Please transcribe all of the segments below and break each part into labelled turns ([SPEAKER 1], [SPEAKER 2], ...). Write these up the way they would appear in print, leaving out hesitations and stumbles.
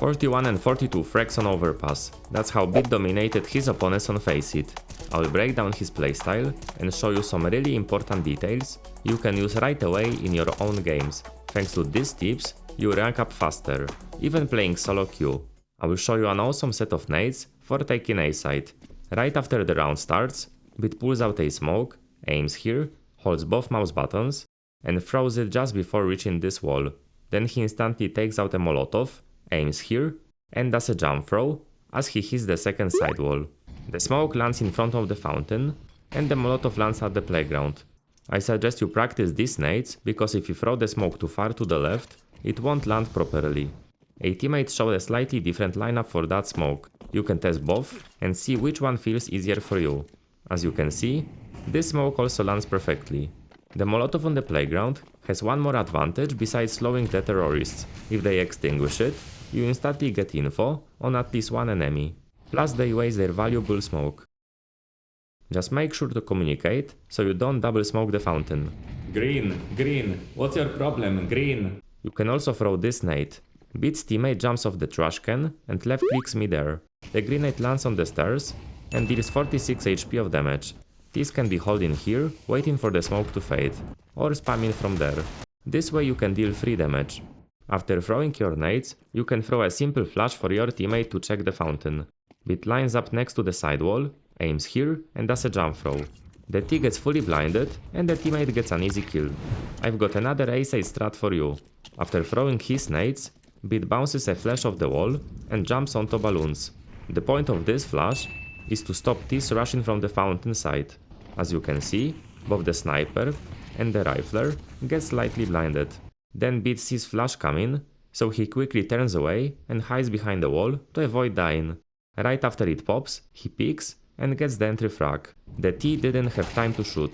[SPEAKER 1] 41 and 42 frags on Overpass. That's how Bit dominated his opponents on Faceit. I will break down his playstyle and show you some really important details you can use right away in your own games. Thanks to these tips, you rank up faster, even playing soloQ. I will show you an awesome set of nades for taking A side. Right after the round starts, Bit pulls out a smoke, aims here, holds both mouse buttons, and throws it just before reaching this wall. Then he instantly takes out a Molotov, aims here, and does a jump throw as he hits the second side wall. The smoke lands in front of the fountain, and the Molotov lands at the playground. I suggest you practice these nades because if you throw the smoke too far to the left, it won't land properly. A teammate showed a slightly different lineup for that smoke. You can test both and see which one feels easier for you. As you can see, this smoke also lands perfectly. The Molotov on the playground has one more advantage besides slowing the terrorists. If they extinguish it, you instantly get info on at least one enemy. Plus they waste their valuable smoke. Just make sure to communicate so you don't double smoke the fountain. Green, green, what's your problem, green? You can also throw this nade. Bit's teammate jumps off the trash can and left clicks midair. The grenade lands on the stairs and deals 46 HP of damage. This can be holding here, waiting for the smoke to fade, or spamming from there. This way you can deal 3 damage. After throwing your nades, you can throw a simple flash for your teammate to check the fountain. Bit lines up next to the sidewall, aims here and does a jump throw. The T gets fully blinded and the teammate gets an easy kill. I've got another A-side strat for you. After throwing his nades, Bit bounces a flash off the wall and jumps onto balloons. The point of this flash is to stop T's rushing from the fountain side. As you can see, both the sniper and the rifler get slightly blinded. Then Bit sees flash coming, so he quickly turns away and hides behind the wall to avoid dying. Right after it pops, he peeks and gets the entry frag. The T didn't have time to shoot.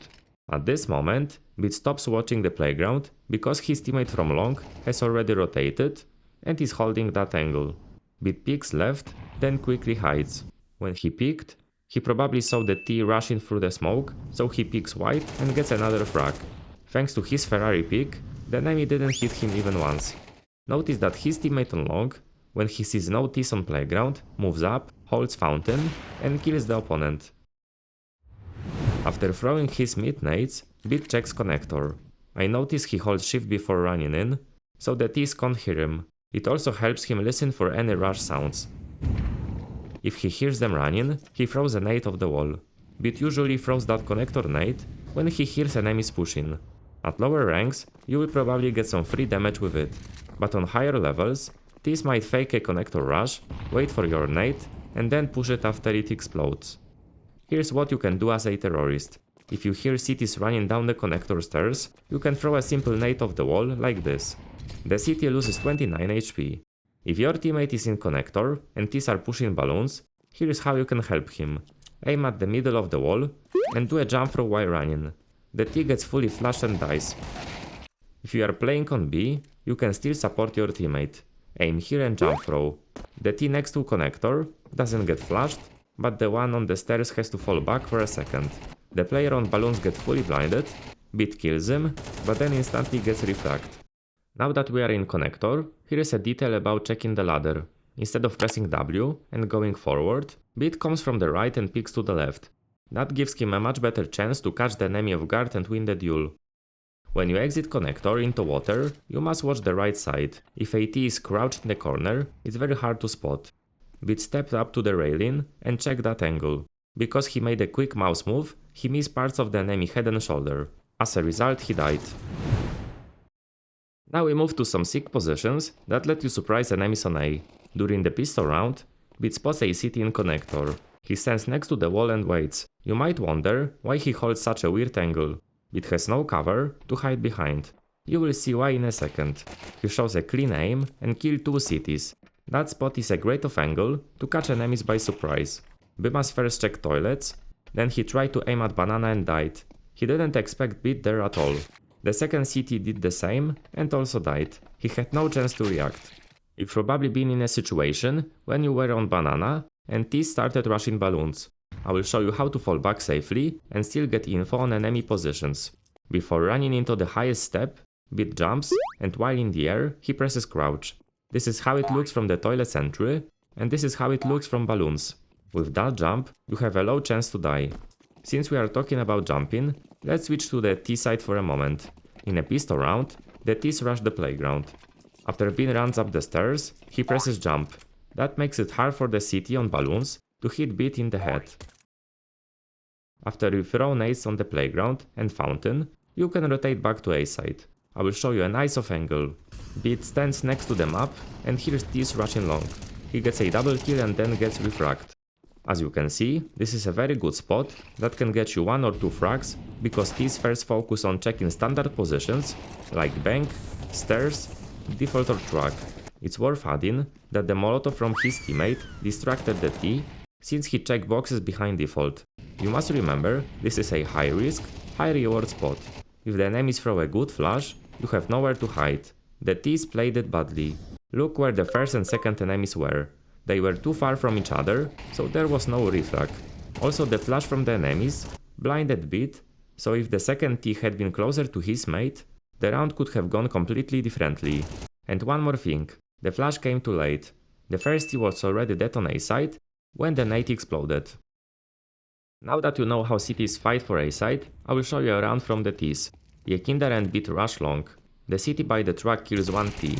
[SPEAKER 1] At this moment, Bit stops watching the playground because his teammate from long has already rotated and is holding that angle. Bit peeks left, then quickly hides. When he peeked, he probably saw the T rushing through the smoke, so he peeks wide and gets another frag. Thanks to his Ferrari peek, the enemy didn't hit him even once. Notice that his teammate on long, when he sees no T's on playground, moves up, holds fountain, and kills the opponent. After throwing his mid nades, Bit checks connector. I notice he holds shift before running in, so the T's can't hear him. It also helps him listen for any rush sounds. If he hears them running, he throws a nade off the wall. Bit usually throws that connector nade when he hears enemies pushing. At lower ranks, you will probably get some free damage with it, but on higher levels, T's might fake a connector rush, wait for your nade, and then push it after it explodes. Here's what you can do as a terrorist. If you hear cities running down the connector stairs, you can throw a simple nade off the wall like this. The city loses 29 HP. If your teammate is in connector and T's are pushing balloons, here's how you can help him. Aim at the middle of the wall and do a jump throw while running. The T gets fully flashed and dies. If you are playing on B, you can still support your teammate. Aim here and jump throw. The T next to connector doesn't get flashed, but the one on the stairs has to fall back for a second. The player on balloons gets fully blinded, Bit kills him, but then instantly gets refragged. Now that we are in connector, here is a detail about checking the ladder. Instead of pressing W and going forward, Bit comes from the right and peeks to the left. That gives him a much better chance to catch the enemy off guard and win the duel. When you exit connector into water, you must watch the right side. If a T is crouched in the corner, it's very hard to spot. Bit stepped up to the railing and checked that angle. Because he made a quick mouse move, he missed parts of the enemy head and shoulder. As a result, he died. Now we move to some sick positions that let you surprise enemies on A. During the pistol round, Bit spots a city in connector. He stands next to the wall and waits. You might wonder why he holds such a weird angle. Bit has no cover to hide behind. You will see why in a second. He shows a clean aim and kills 2 cities. That spot is a great off angle to catch enemies by surprise. Bimas first checked toilets, then he tried to aim at banana and died. He didn't expect Bit there at all. The second CT did the same and also died. He had no chance to react. You've probably been in a situation when you were on banana and T started rushing balloons. I will show you how to fall back safely and still get info on enemy positions. Before running into the highest step, Bit jumps and while in the air he presses crouch. This is how it looks from the toilet sentry, and this is how it looks from balloons. With that jump, you have a low chance to die. Since we are talking about jumping, let's switch to the T side for a moment. In a pistol round, the T's rush the playground. After Bean runs up the stairs, he presses jump. That makes it hard for the CT on balloons to hit Beat in the head. After you throw nades on the playground and fountain, you can rotate back to A side. I will show you a nice off angle. Beat stands next to the map and hears T's rushing long. He gets a double kill and then gets refragged. As you can see, this is a very good spot that can get you 1 or 2 frags, because T's first focus on checking standard positions like bank, stairs, default or truck. It's worth adding that the molotov from his teammate distracted the T since he checked boxes behind default. You must remember, this is a high risk, high reward spot. If the enemies throw a good flash, you have nowhere to hide. The T's played it badly. Look where the first and second enemies were. They were too far from each other, so there was no refrag. Also, the flash from the enemies blinded Beat, so if the second T had been closer to his mate, the round could have gone completely differently. And one more thing, the flash came too late. The first T was already dead on A side when the nade exploded. Now that you know how CTs fight for A side, I will show you a round from the Ts. Yekinder and Beat rush long. The CT by the truck kills one T.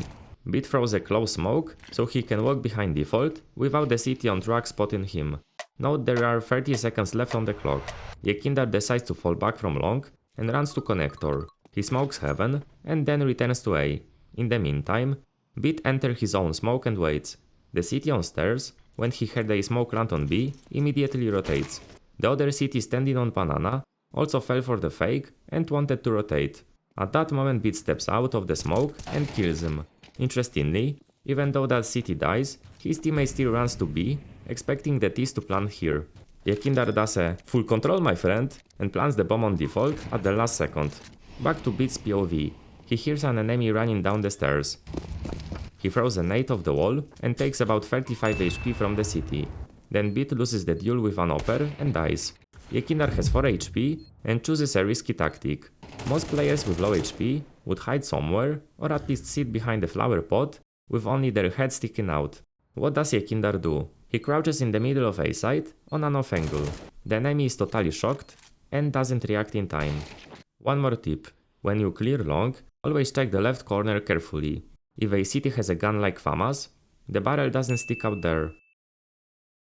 [SPEAKER 1] Beat throws a close smoke, so he can walk behind default without the CT on truck spotting him. Note there are 30 seconds left on the clock. Yekinder decides to fall back from long and runs to connector. He smokes heaven and then returns to A. In the meantime, Beat enters his own smoke and waits. The CT on stairs, when he heard a smoke land on B, immediately rotates. The other CT standing on banana also fell for the fake and wanted to rotate. At that moment Beat steps out of the smoke and kills him. Interestingly, even though that CT dies, his teammate still runs to B, expecting the T's to plant here. Yekinder does a full control my friend and plants the bomb on default at the last second. Back to Beat's POV. He hears an enemy running down the stairs. He throws a nade off the wall and takes about 35 HP from the CT. Then Beat loses the duel with an upper and dies. Yekinder has 4 HP and chooses a risky tactic. Most players with low HP would hide somewhere or at least sit behind a flower pot with only their head sticking out. What does Yekinder do? He crouches in the middle of A side on an off angle. The enemy is totally shocked and doesn't react in time. One more tip. When you clear long, always check the left corner carefully. If a CT has a gun like FAMAS, the barrel doesn't stick out there.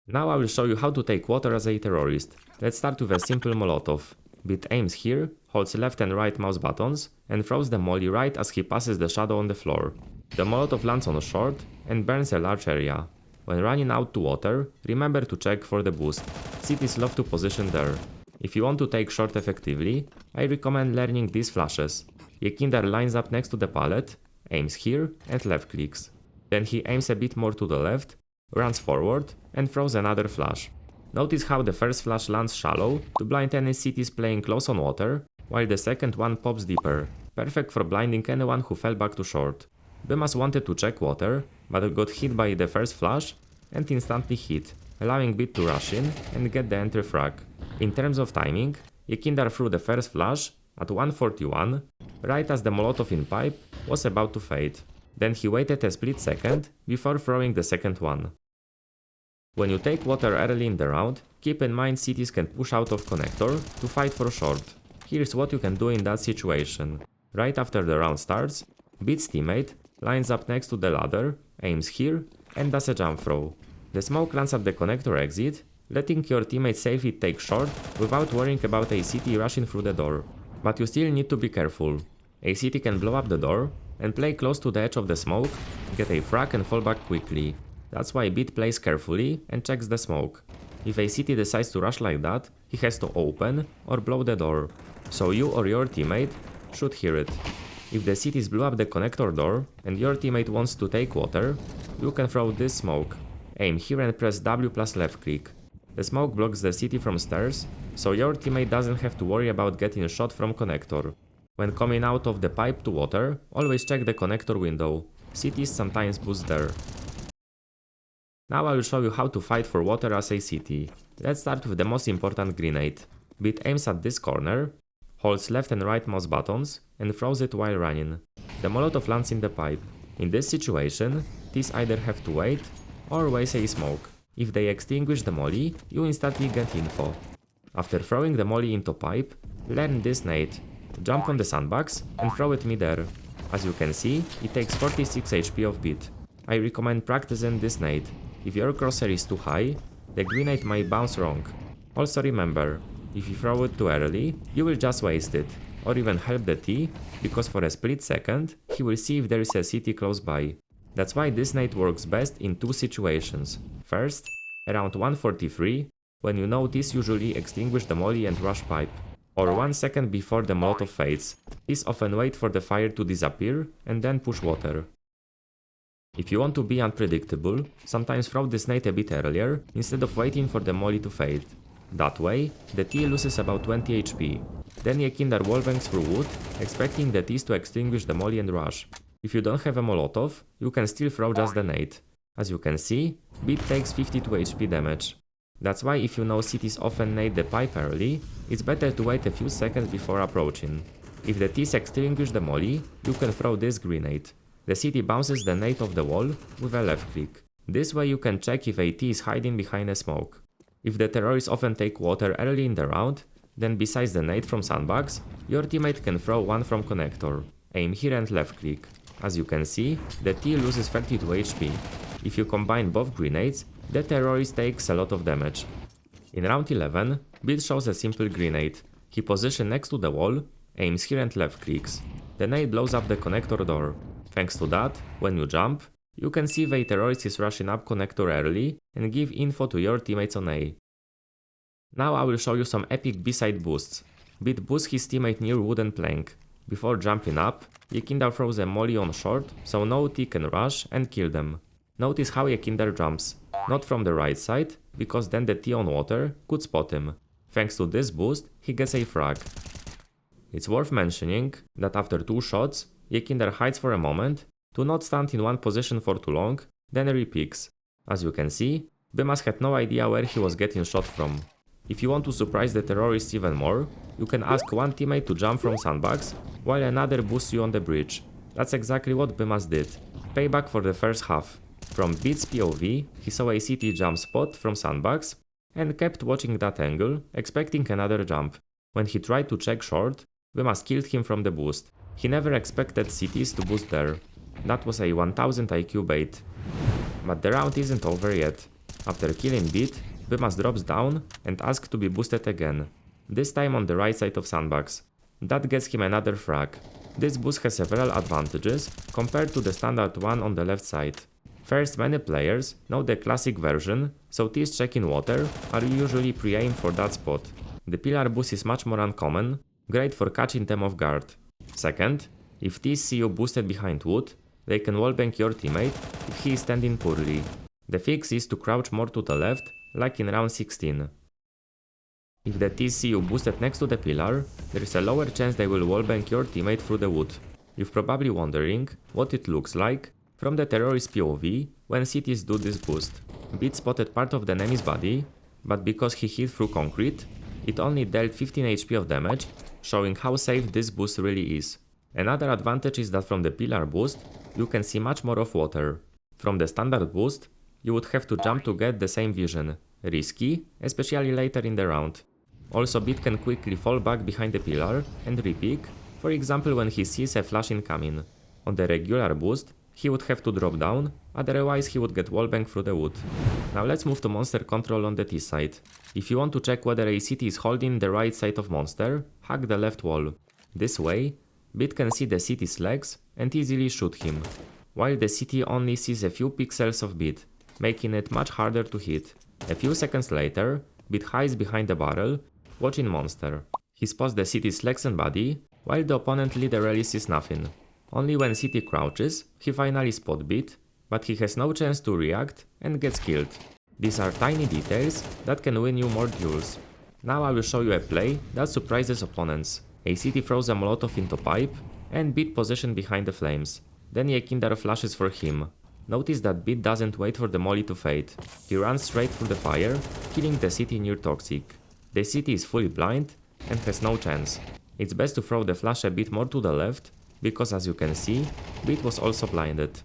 [SPEAKER 1] Now I will show you how to take water as a terrorist. Let's start with a simple molotov. Beat aims here, holds left and right mouse buttons, and throws the molly right as he passes the shadow on the floor. The molotov lands on short and burns a large area. When running out to water, remember to check for the boost. CTs love to position there. If you want to take short effectively, I recommend learning these flashes. Yekinder lines up next to the pallet, aims here and left clicks. Then he aims a bit more to the left, runs forward and throws another flash. Notice how the first flash lands shallow to blind any CTs playing close on water, while the second one pops deeper, perfect for blinding anyone who fell back to short. Bimas wanted to check water, but got hit by the first flash and instantly hit, allowing Beat to rush in and get the entry frag. In terms of timing, Yekinder threw the first flash at 1:41, right as the molotov in pipe was about to fade. Then he waited a split second before throwing the second one. When you take water early in the round, keep in mind CTs can push out of connector to fight for short. Here's what you can do in that situation. Right after the round starts, Beat's teammate lines up next to the ladder, aims here, and does a jump throw. The smoke lands at the connector exit, letting your teammate safely take short without worrying about a CT rushing through the door. But you still need to be careful. A CT can blow up the door and play close to the edge of the smoke, get a frag and fall back quickly. That's why Beat plays carefully and checks the smoke. If a CT decides to rush like that, he has to open or blow the door, so you or your teammate should hear it. If the CTs blew up the connector door and your teammate wants to take water, you can throw this smoke. Aim here and press W plus left click. The smoke blocks the CT from stairs, so your teammate doesn't have to worry about getting shot from connector. When coming out of the pipe to water, always check the connector window. CTs sometimes boost there. Now I will show you how to fight for water as a CT. Let's start with the most important grenade. Beat aims at this corner, holds left and right mouse buttons, and throws it while running. The molotov lands in the pipe. In this situation, these either have to wait or waste a smoke. If they extinguish the molly, you instantly get info. After throwing the molly into pipe, learn this nade. Jump on the sandbox and throw it mid-air. As you can see, it takes 46 HP of beat. I recommend practicing this nade. If your crosshair is too high, the grenade might bounce wrong. Also remember, if you throw it too early, you will just waste it, or even help the T, because for a split second, he will see if there is a city close by. That's why this nade works best in two situations. First, around 143, when you know this usually extinguish the molly and rush pipe. Or 1 second before the molotov fades. These often wait for the fire to disappear and then push water. If you want to be unpredictable, sometimes throw this nade a bit earlier instead of waiting for the molly to fade. That way, the T loses about 20 HP. Then Yekinder wallbangs through wood, expecting the Ts to extinguish the molly and rush. If you don't have a molotov, you can still throw just the nade. As you can see, Beat takes 52 HP damage. That's why if you know cities often nade the pipe early, it's better to wait a few seconds before approaching. If the Ts extinguish the molly, you can throw this grenade. The city bounces the nade off the wall with a left click. This way you can check if a T is hiding behind a smoke. If the terrorists often take water early in the round, then besides the nade from sandbags, your teammate can throw one from connector. Aim here and left click. As you can see, the T loses 32 HP. If you combine both grenades, the terrorist takes a lot of damage. In round 11, Beat shows a simple grenade. He positions next to the wall, aims here and left clicks. The nade blows up the connector door. Thanks to that, when you jump, you can see the terrorist is rushing up connector early and give info to your teammates on A. Now I will show you some epic B-side boosts. Beat boosts his teammate near wooden plank. Before jumping up, Yekinder throws a molly on short, so no T can rush and kill them. Notice how Yekinder jumps, not from the right side, because then the T on water could spot him. Thanks to this boost, he gets a frag. It's worth mentioning that after 2 shots, Yekinder hides for a moment, to not stand in one position for too long, then repicks. As you can see, Bimas had no idea where he was getting shot from. If you want to surprise the terrorists even more, you can ask one teammate to jump from sandbags, while another boosts you on the bridge. That's exactly what Bimas did. Payback for the first half. From Beat's POV, he saw a CT jump spot from sandbags, and kept watching that angle, expecting another jump. When he tried to check short, Bimas killed him from the boost. He never expected CTs to boost there. That was a 1000 IQ bait. But the round isn't over yet. After killing Beat, Bimas drops down and asks to be boosted again. This time on the right side of sandbags. That gets him another frag. This boost has several advantages compared to the standard one on the left side. First, many players know the classic version, so Ts checking water are usually pre-aimed for that spot. The pillar boost is much more uncommon, great for catching them off guard. Second, if Ts see you boosted behind wood, they can wallbang your teammate if he is standing poorly. The fix is to crouch more to the left, like in round 16. If the Ts see you boosted next to the pillar, there is a lower chance they will wallbang your teammate through the wood. You're probably wondering what it looks like from the terrorist POV when CTs do this boost. Beat spotted part of the enemy's body, but because he hit through concrete, it only dealt 15 HP of damage, showing how safe this boost really is. Another advantage is that from the pillar boost, you can see much more of water. From the standard boost, you would have to jump to get the same vision. Risky, especially later in the round. Also, Beat can quickly fall back behind the pillar and repick, for example when he sees a flash incoming. On the regular boost, he would have to drop down, otherwise he would get wallbang through the wood. Now let's move to monster control on the T side. If you want to check whether a city is holding the right side of monster, hack the left wall. This way, Beat can see the city's legs and easily shoot him, while the city only sees a few pixels of Beat, making it much harder to hit. A few seconds later, Beat hides behind the barrel, watching monster. He spots the city's legs and body, while the opponent literally sees nothing. Only when City crouches, he finally spots Beat, but he has no chance to react and gets killed. These are tiny details that can win you more duels. Now I will show you a play that surprises opponents. A City throws a molotov into pipe, and Beat positioned behind the flames. Then Yekinder flashes for him. Notice that Beat doesn't wait for the molly to fade. He runs straight through the fire, killing the City near toxic. The City is fully blind and has no chance. It's best to throw the flash a bit more to the left, because as you can see, Beat was also blinded.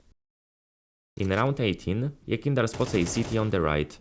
[SPEAKER 1] In round 18, Yekindar spots a city on the right.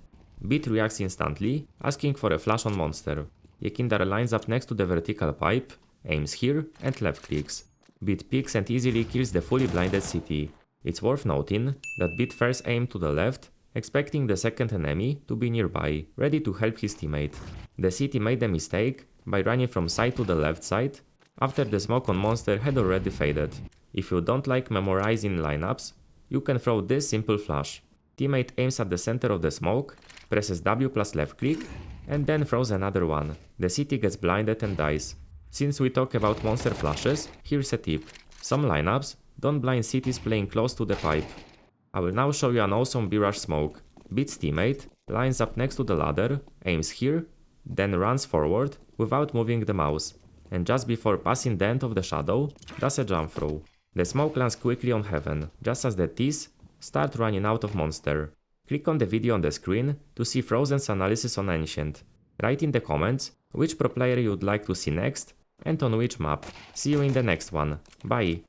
[SPEAKER 1] Beat reacts instantly, asking for a flash on monster. Yekindar lines up next to the vertical pipe, aims here and left clicks. Beat picks and easily kills the fully blinded city. It's worth noting that Beat first aimed to the left, expecting the second enemy to be nearby, ready to help his teammate. The city made a mistake by running from side to the left side, after the smoke on monster had already faded. If you don't like memorizing lineups, you can throw this simple flash. Teammate aims at the center of the smoke, presses W plus left click, and then throws another one. The city gets blinded and dies. Since we talk about monster flashes, here's a tip. Some lineups don't blind cities playing close to the pipe. I will now show you an awesome B-Rush smoke. Beat's teammate lines up next to the ladder, aims here, then runs forward without moving the mouse, and just before passing the end of the shadow, does a jump throw. The smoke lands quickly on heaven, just as the T's start running out of monster. Click on the video on the screen to see Frozen's analysis on Ancient. Write in the comments which pro player you would like to see next and on which map. See you in the next one. Bye!